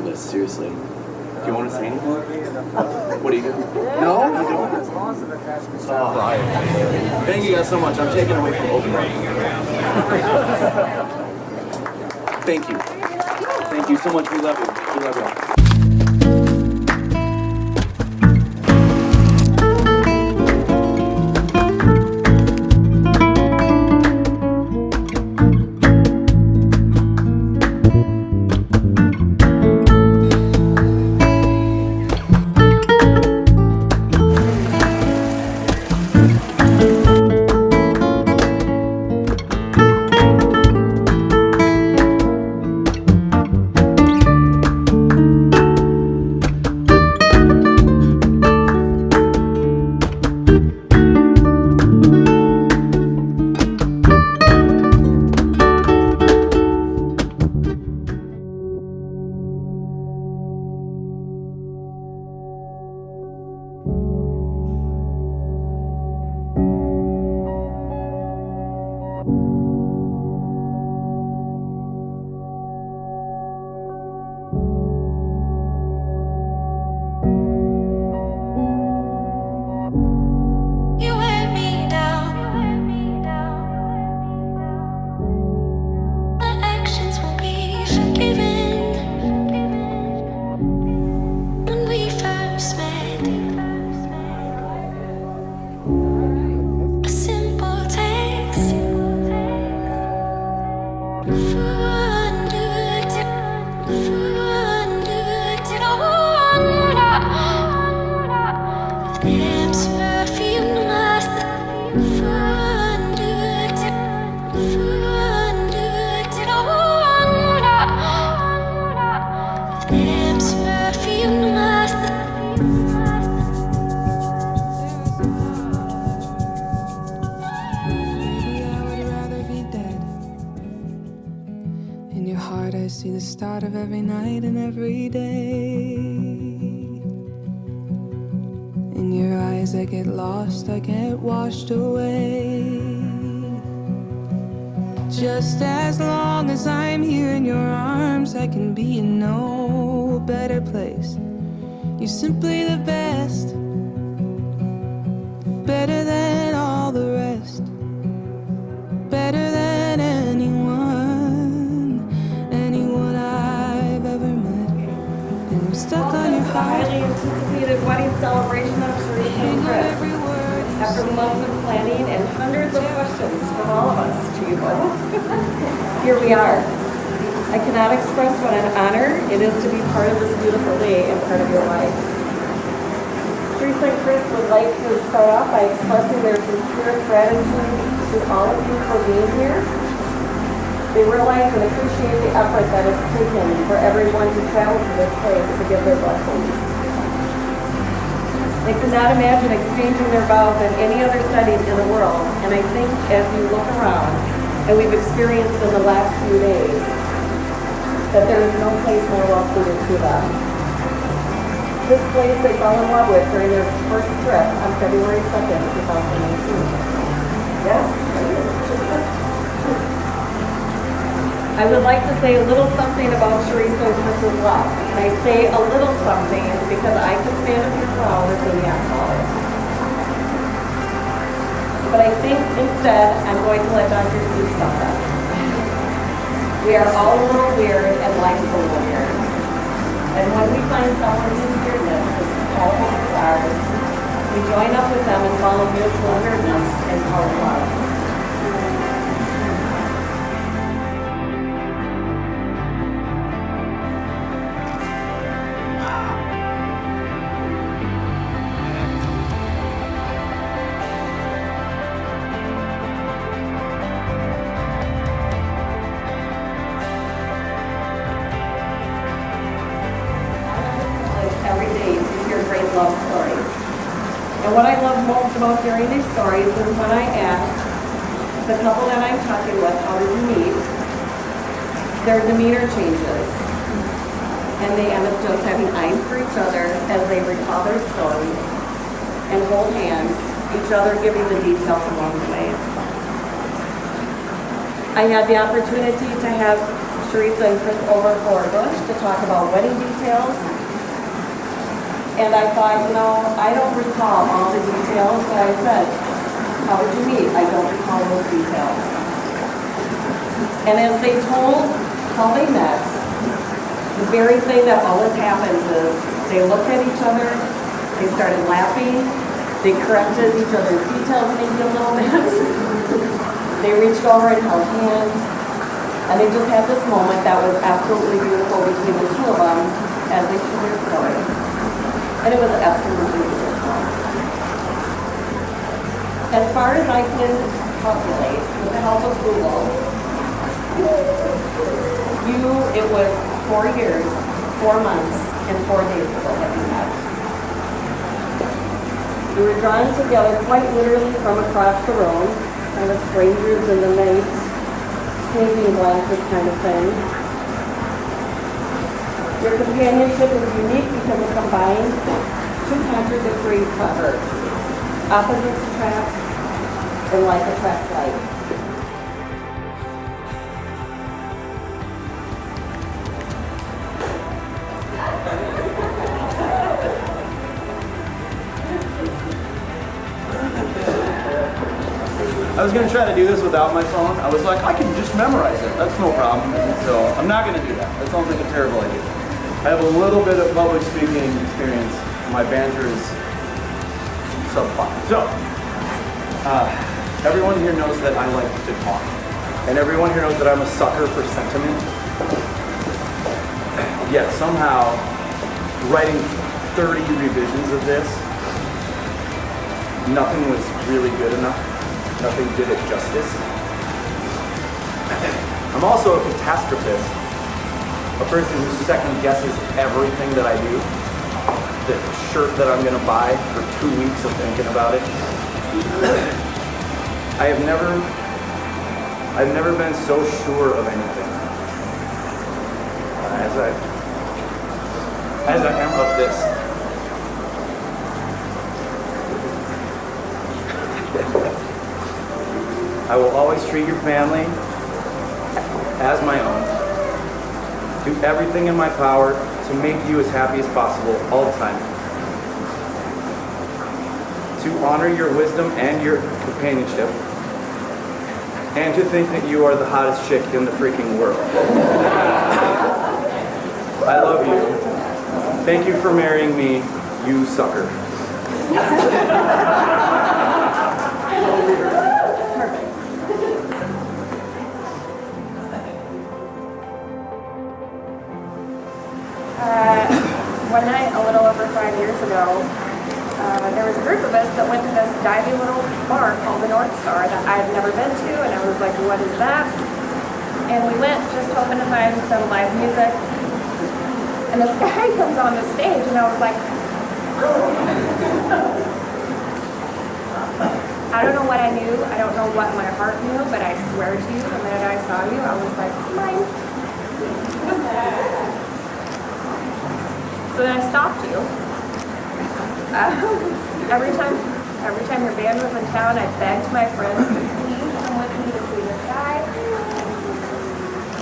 for this, seriously. Do you want to say anything? What do you do? No, you don't? Oh. Thank you guys so much. I'm taking away from open mic. Thank you. Thank you so much. We love you. We love you. Start of every night and every day. In your eyes I get lost, I get washed away. Just as long as I'm here in your arms, I can be in no better place. You're simply the best, better than all the rest, better than anyone I've ever met. And I'm stuck on your heart. Highly anticipated wedding celebration of Sharesa and Chris. After months of planning and hundreds of questions from all of us to you both, here we are. I cannot express what an honor it is to be part of this beautiful day and part of your life. Sharesa and Chris would like to start off by expressing their sincere gratitude to all of you for being here. They realize and appreciate the effort that is taken for everyone to travel to this place to give their blessings. They could not imagine exchanging their vows in any other setting in the world, and I think as you look around, and we've experienced in the last few days, that there is no place more well suited to them. This place they fell in love with during their first trip on February 2nd, 2019. Yes. I would like to say a little something about Sharesa and Chris's love. And I say a little something because I could stand up here for hours and not hours. But I think instead I'm going to let Dr. do something. We are all a little weird and life's a little weird. And when we find someone whose weirdness is compatible with ours, we join up with them and follow mutual weirdness and call it love. Love stories. And what I love most about hearing these stories is when I ask the couple that I'm talking with, how did you meet? Their demeanor changes. And they end up just having eyes for each other as they recall their stories and hold hands, each other giving the details along the way. I had the opportunity to have Sharesa and Chris over for lunch to talk about wedding details. And I thought, you know, I don't recall all the details, but I said, how did you meet? I don't recall those details. And as they told how they met, the very thing that always happens is they looked at each other, they started laughing, they corrected each other's details maybe a little bit. They reached over and held hands, and they just had this moment that was absolutely beautiful between the two of them as they shared their story. And it was absolutely beautiful. As far as I can calculate, with the help of Google, it was 4 years, 4 months, and 4 days ago that we met. We were drawn together quite literally from across the road, kind of strangers in the night, sneezing glances kind of thing. Your companionship is unique because it combines two contradictory proverbs. Opposites attract, and like attracts like. I was going to try to do this without my phone. I was like, I can just memorize it. That's no problem. So I'm not going to do that. That sounds like a terrible idea. I have a little bit of public speaking experience. My banter is subpar. So, everyone here knows that I like to talk. And everyone here knows that I'm a sucker for sentiment. Yet somehow, writing 30 revisions of this, nothing was really good enough. Nothing did it justice. I'm also a catastrophist. A person who second guesses everything that I do. The shirt that I'm gonna buy for 2 weeks of thinking about it. I've never been so sure of anything as I am of this. I will always treat your family as my own. Do everything in my power to make you as happy as possible all the time. To honor your wisdom and your companionship. And to think that you are the hottest chick in the freaking world. I love you. Thank you for marrying me, you sucker. One night, a little over 5 years ago, there was a group of us that went to this divey little bar called the North Star that I've never been to, and I was like, what is that? And we went just hoping to find some live music, and this guy comes on the stage, and I was like, I don't know what I knew, I don't know what my heart knew, but I swear to you, the minute I saw you, I was like, mine. So then I stopped you. Every time your band was in town, I begged my friends to please come with me to see this guy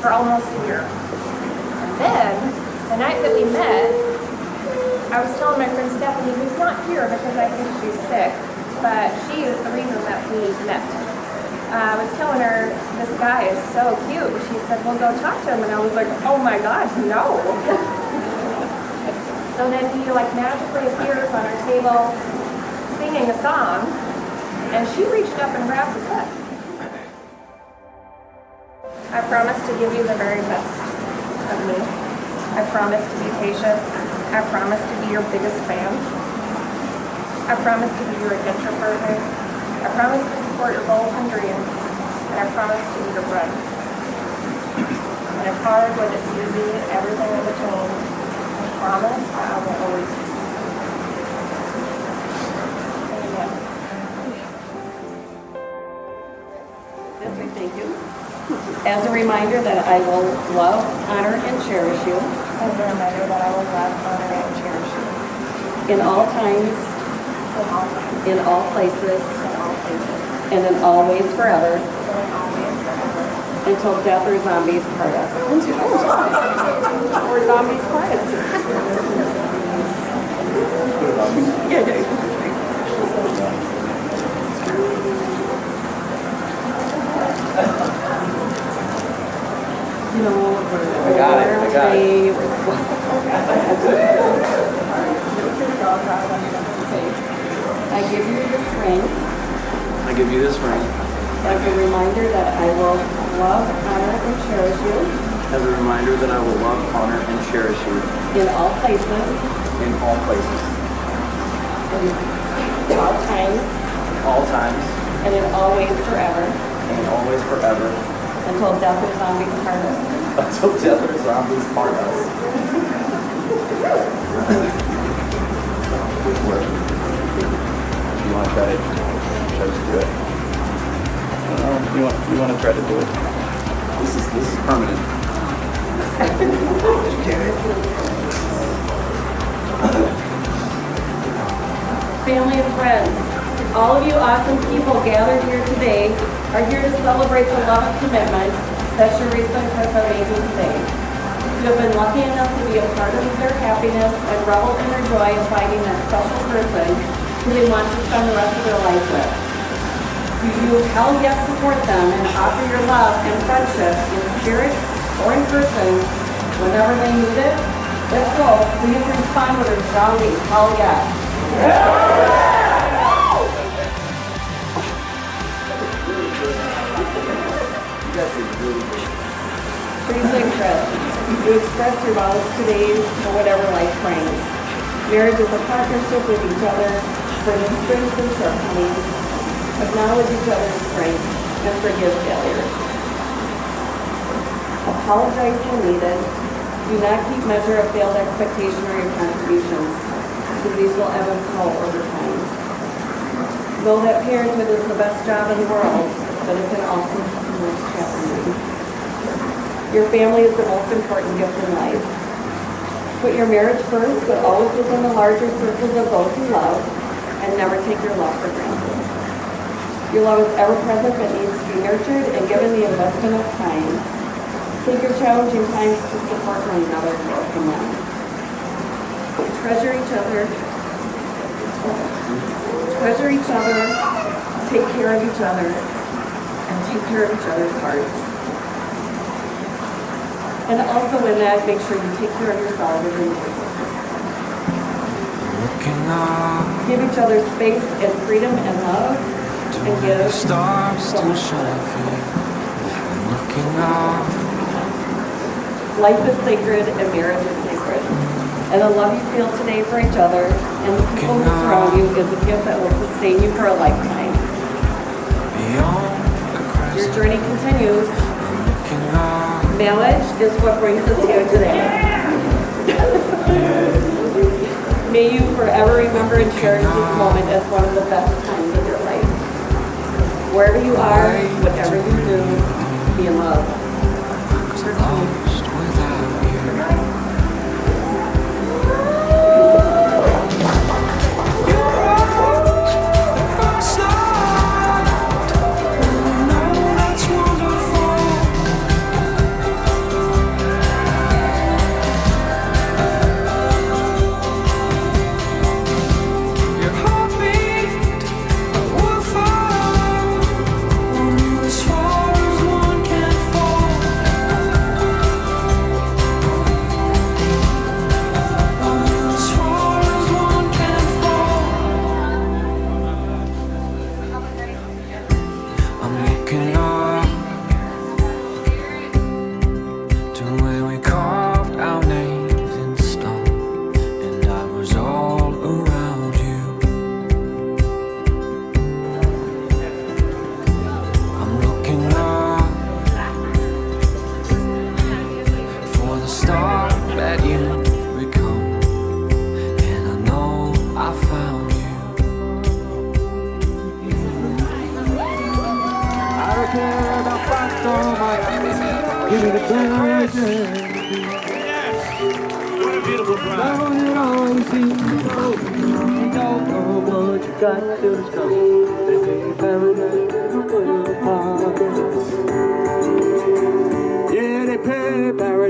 for almost a year. And then, the night that we met, I was telling my friend Stephanie, who's not here because I think she's sick, but she is the reason that we met. I was telling her, this guy is so cute. She said, well, go talk to him. And I was like, oh my God, no. So then he like magically appears on our table singing a song, and she reached up and grabbed his foot. I promise to give you the very best of me. I promise to be patient. I promise to be your biggest fan. I promise to be your adventure partner. I promise to support your goals and dreams. And I promise to be your friend. And it's hard when it's easy, everything in between. Promise that I will always do. Amen. Yes, we thank you. As a reminder that I will love, honor, and cherish you. As a reminder that I will love, honor, and cherish you. In all times. In all times. In all places. In all places. And in all ways forever. And in all ways forever. until death or zombies part us. Or zombies part us. No, I got it. I give you this ring I give you this ring as a reminder that I will love, honor, and cherish you as a reminder that I will love, honor, and cherish you in all places, in all places, in all times, and in all ways forever, until death or zombies part us. Until death or zombies part us. Good work. You want to try to do it? You want to try to do it? This is permanent. Family and friends, all of you awesome people gathered here today are here to celebrate the love and commitment that Sharesa and Chris are making today. You have been lucky enough to be a part of their happiness and revel in their joy of finding that special person who they want to spend the rest of their life with. Do you hell yes support them and offer your love and friendship in spirit or in person whenever they need it? If so, please respond with a resounding hell yes. Teresa and Chris, you express your vows today for whatever life brings. Marriage is a partnership with each other for strengths and shortcomings. Acknowledge each other's strengths and forgive failures. Apologize when needed. Do not keep measure of failed expectation or your contributions, because these will ebb and flow over time. Know that parenthood is the best job in the world, but it can also be the most challenging. Your family is the most important gift in life. Put your marriage first, but always within the larger circles of those you love, and never take your love for granted. Your love is ever present but needs to be nurtured and given the investment of time. Take your challenging times to support one another and grow from them. Treasure each other. Treasure each other. Take care of each other. And take care of each other's hearts. And also in that, make sure you take care of yourself as individuals. Give each other space and freedom and love. And give stars still shine for you. I'm looking up. Life is sacred and marriage is sacred. And the love you feel today for each other and the people who surround you is a gift that will sustain you for a lifetime. Your journey continues. Marriage is what brings us here today. May you forever remember and cherish this moment as one of the best times of your life. Wherever you are, whatever you do, be in love.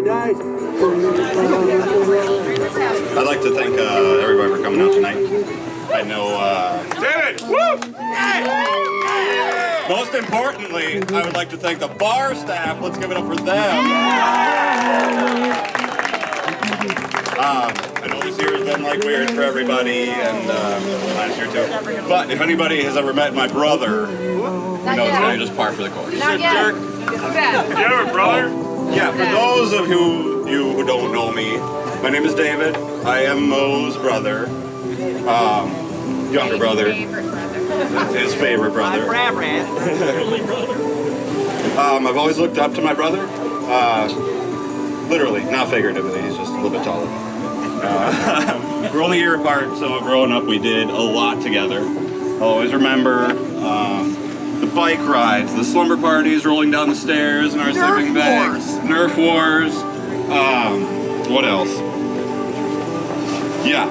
very nice. I'd like to thank everybody for coming out tonight. I know, David! Woo! Most importantly, I would like to thank the bar staff. Let's give it up for them. I know this year has been like weird for everybody, and last year too. But if anybody has ever met my brother, who knows now you're just par for the course. Not yet. You have a brother? Yeah, for those of you who don't know me, my name is David. I am Mo's brother, younger brother, his favorite brother. I've always looked up to my brother, literally, not figuratively. He's just a little bit taller. We're only a year apart, so growing up we did a lot together. I'll always remember the bike rides, the slumber parties, rolling down the stairs in our sleeping bags, Nerf wars. What else? Yeah,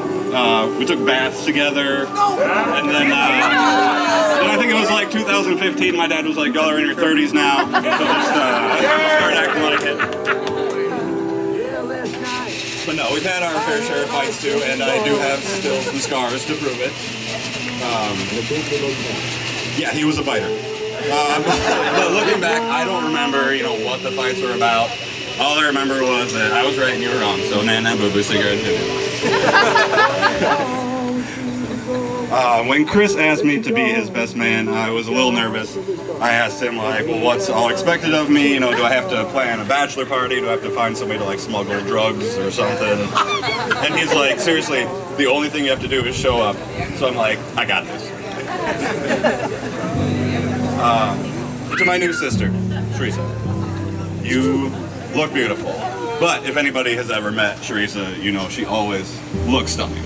we took baths together, and then I think it was like 2015. My dad was like, "Y'all are in your 30s now, so just start acting like it." But no, we've had our fair share of fights too, and I do have still some scars to prove it. Yeah, he was a biter. But looking back, I don't remember, what the fights were about. All I remember was that I was right and you were wrong, so nana boo boo cigarette. When Chris asked me to be his best man, I was a little nervous. I asked him, well, what's all expected of me? Do I have to plan a bachelor party? Do I have to find somebody to, smuggle drugs or something? And he's like, seriously, the only thing you have to do is show up. So I'm like, I got this. To my new sister, Sharesa, you look beautiful. But if anybody has ever met Sharesa, she always looks stunning.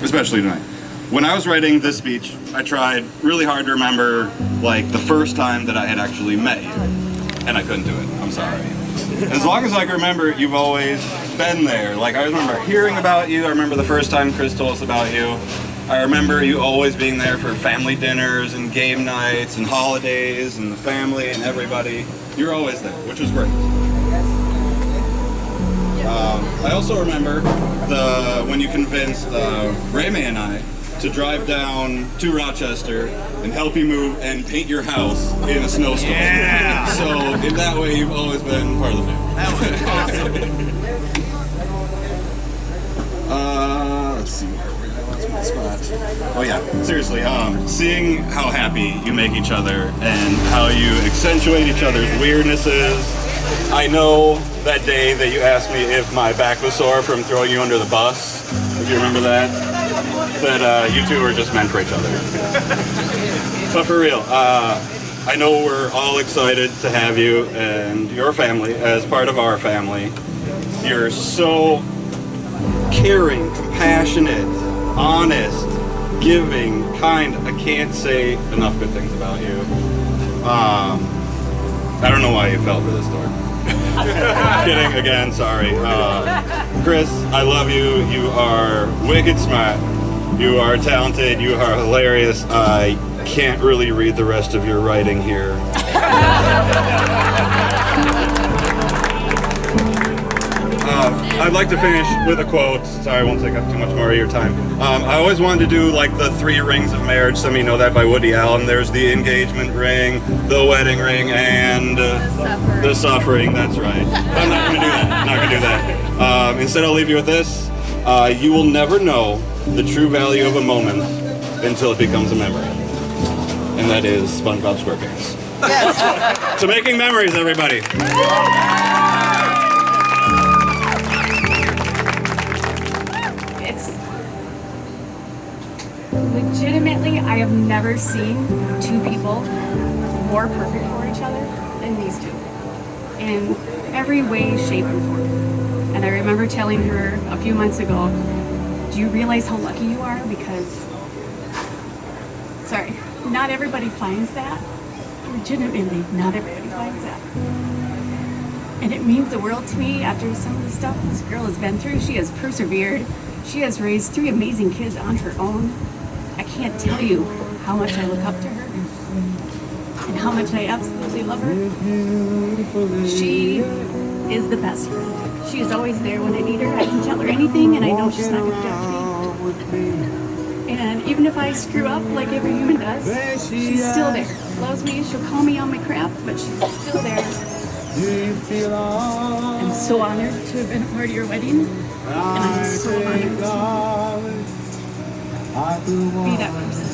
Especially tonight. When I was writing this speech, I tried really hard to remember, the first time that I had actually met you. And I couldn't do it. I'm sorry. As long as I can remember, you've always been there. I remember hearing about you. I remember the first time Chris told us about you. I remember you always being there for family dinners and game nights and holidays and the family and everybody. You're always there, which was great. I also remember when you convinced Raymay and I to drive down to Rochester and help you move and paint your house in a snowstorm. Yeah. So in that way, you've always been part of the family. That was awesome. Let's see where that's my spot. Oh yeah, seriously. Seeing how happy you make each other and how you accentuate each other's weirdnesses. I know that day that you asked me if my back was sore from throwing you under the bus, if you remember that you two were just meant for each other. But for real, I know we're all excited to have you and your family as part of our family. You're so caring, compassionate, honest, giving, kind. I can't say enough good things about you. I don't know why you fell for this door. Kidding again, sorry. Chris, I love you. You are wicked smart. You are talented. You are hilarious. I can't really read the rest of your writing here. I'd like to finish with a quote. Sorry, I won't take up too much more of your time. I always wanted to do the 3 rings of marriage. Some of you know that by Woody Allen. There's the engagement ring, the wedding ring, and the suffering. That's right. But I'm not going to do that. I'm not going to do that. Instead, I'll leave you with this. You will never know the true value of a moment until it becomes a memory. And that is SpongeBob SquarePants. Yes. So making memories, everybody. Legitimately, I have never seen 2 people more perfect for each other than these 2. In every way, shape, and form. And I remember telling her a few months ago, do you realize how lucky you are? Because, sorry, not everybody finds that. Legitimately, not everybody finds that. And it means the world to me after some of the stuff this girl has been through. She has persevered. She has raised 3 amazing kids on her own. I can't tell you how much I look up to her and how much I absolutely love her. She is the best friend. She is always there when I need her. I can tell her anything and I know she's not going to judge me. And even if I screw up like every human does, she's still there. Loves me, she'll call me on my crap, but she's still there. I'm so honored to have been a part of your wedding, and I'm so honored to be that person.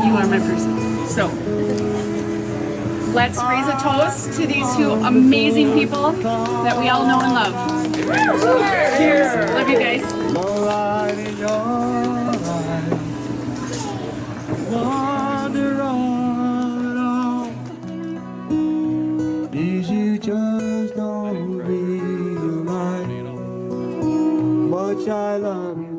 You are my person. So, let's raise a toast to these two amazing people that we all know and love. Cheers! Love you guys. You just don't realize much I love you.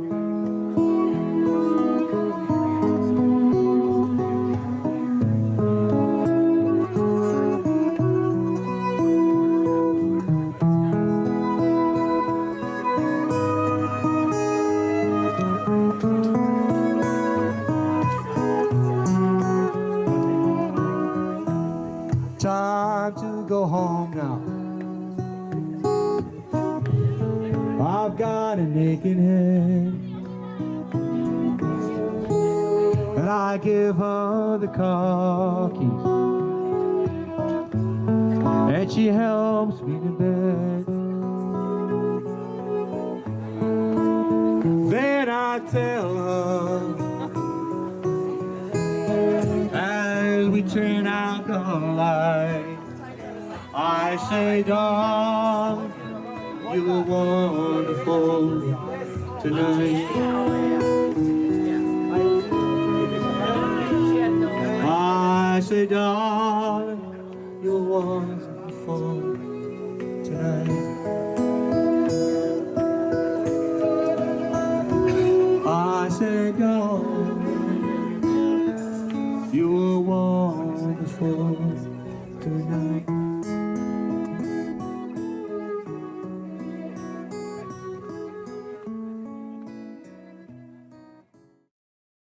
Time to go home now. I've got an aching head, and I give her the car keys, and she helps me to bed. Then I tell her, as we turn out the light, I say, darling, you were wonderful tonight. I say, darling, you were wonderful tonight. I say, darling, you were wonderful tonight.